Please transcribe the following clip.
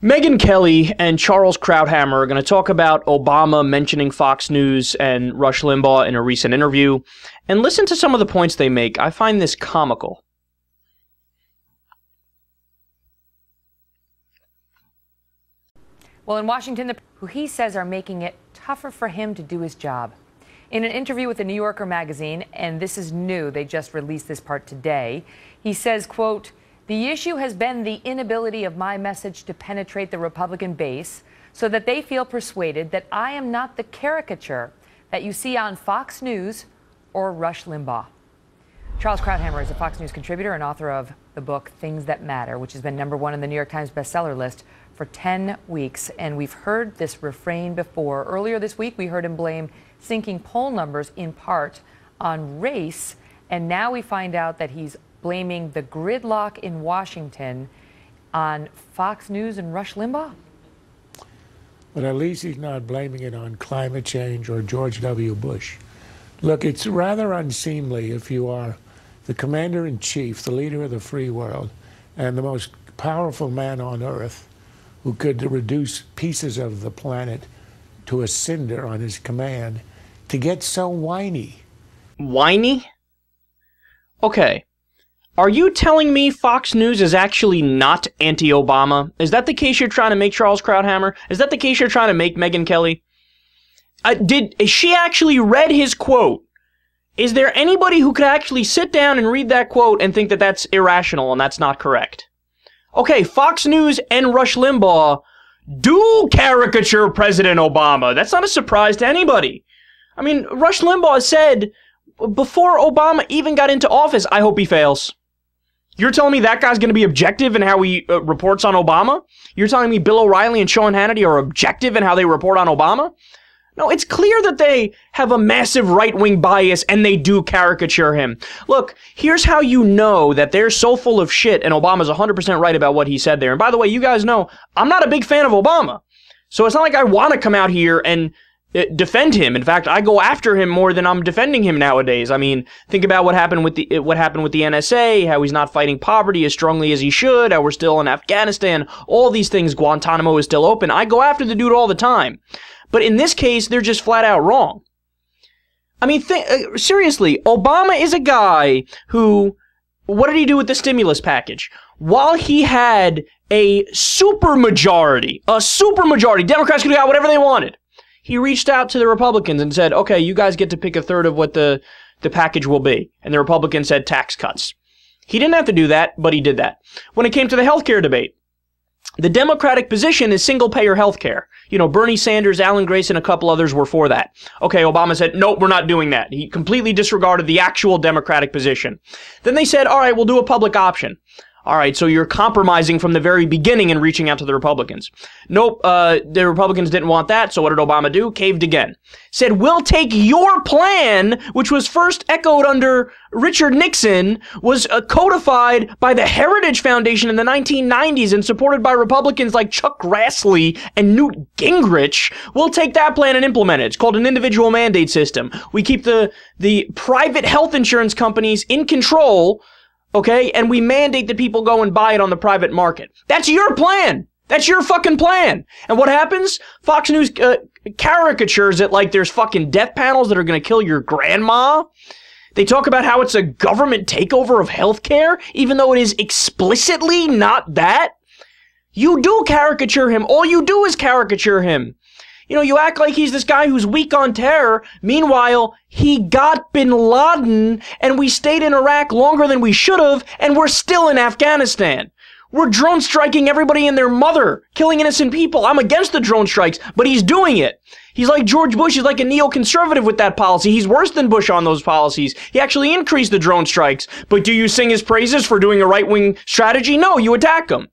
Megyn Kelly and Charles Krauthammer are going to talk about Obama mentioning Fox News and Rush Limbaugh in a recent interview, and listen to some of the points they make. I find this comical. Well, in Washington, who he says are making it tougher for him to do his job. In an interview with the New Yorker magazine, and this is new, they just released this part today, he says, quote, "The issue has been the inability of my message to penetrate the Republican base so that they feel persuaded that I am not the caricature that you see on Fox News or Rush Limbaugh." Charles Krauthammer is a Fox News contributor and author of the book Things That Matter, which has been #1 on the New York Times bestseller list for 10 weeks. And we've heard this refrain before. Earlier this week, we heard him blame sinking poll numbers in part on race. And now we find out that he's blaming the gridlock in Washington on Fox News and Rush Limbaugh? But at least he's not blaming it on climate change or George W. Bush. Look, it's rather unseemly if you are the commander-in-chief, the leader of the free world, and the most powerful man on earth who could reduce pieces of the planet to a cinder on his command, to get so whiny. Whiny? Okay. Are you telling me Fox News is actually not anti-Obama? Is that the case you're trying to make, Charles Krauthammer? Is that the case you're trying to make, Megyn Kelly? Is she actually read his quote? Is there anybody who could actually sit down and read that quote and think that that's irrational and that's not correct? Okay, Fox News and Rush Limbaugh do caricature President Obama. That's not a surprise to anybody. I mean, Rush Limbaugh said before Obama even got into office, I hope he fails. You're telling me that guy's going to be objective in how he reports on Obama? You're telling me Bill O'Reilly and Sean Hannity are objective in how they report on Obama? No, it's clear that they have a massive right-wing bias and they do caricature him. Look, here's how you know that they're so full of shit and Obama's 100% right about what he said there. And by the way, you guys know, I'm not a big fan of Obama. So it's not like I want to come out here and defend him. In fact, I go after him more than I'm defending him nowadays. I mean, think about what happened with the NSA, how he's not fighting poverty as strongly as he should, how we're still in Afghanistan, all these things. Guantanamo is still open. I go after the dude all the time. But in this case, they're just flat out wrong. I mean, seriously, Obama is a guy who, what did he do with the stimulus package? While he had a supermajority, Democrats could have got whatever they wanted. He reached out to the Republicans and said, okay, you guys get to pick a third of what the package will be. And the Republicans said tax cuts. He didn't have to do that, but he did that. When it came to the healthcare debate, the Democratic position is single-payer healthcare. You know, Bernie Sanders, Alan Grayson, and a couple others were for that. Okay, Obama said, nope, we're not doing that. He completely disregarded the actual Democratic position. Then they said, all right, we'll do a public option. All right, so you're compromising from the very beginning and reaching out to the Republicans. Nope, the Republicans didn't want that, so what did Obama do? Caved again. Said, we'll take your plan, which was first echoed under Richard Nixon, was codified by the Heritage Foundation in the 1990s and supported by Republicans like Chuck Grassley and Newt Gingrich. We'll take that plan and implement it. It's called an individual mandate system. We keep the private health insurance companies in control, okay, and we mandate that people go and buy it on the private market. That's your plan. That's your fucking plan. And what happens? Fox News caricatures it like there's fucking death panels that are going to kill your grandma. They talk about how it's a government takeover of healthcare, even though it is explicitly not that. You do caricature him. All you do is caricature him. You know, you act like he's this guy who's weak on terror. Meanwhile, he got bin Laden, and we stayed in Iraq longer than we should have, and we're still in Afghanistan. We're drone striking everybody and their mother, killing innocent people. I'm against the drone strikes, but he's doing it. He's like George Bush. He's like a neoconservative with that policy. He's worse than Bush on those policies. He actually increased the drone strikes. But do you sing his praises for doing a right-wing strategy? No, you attack him.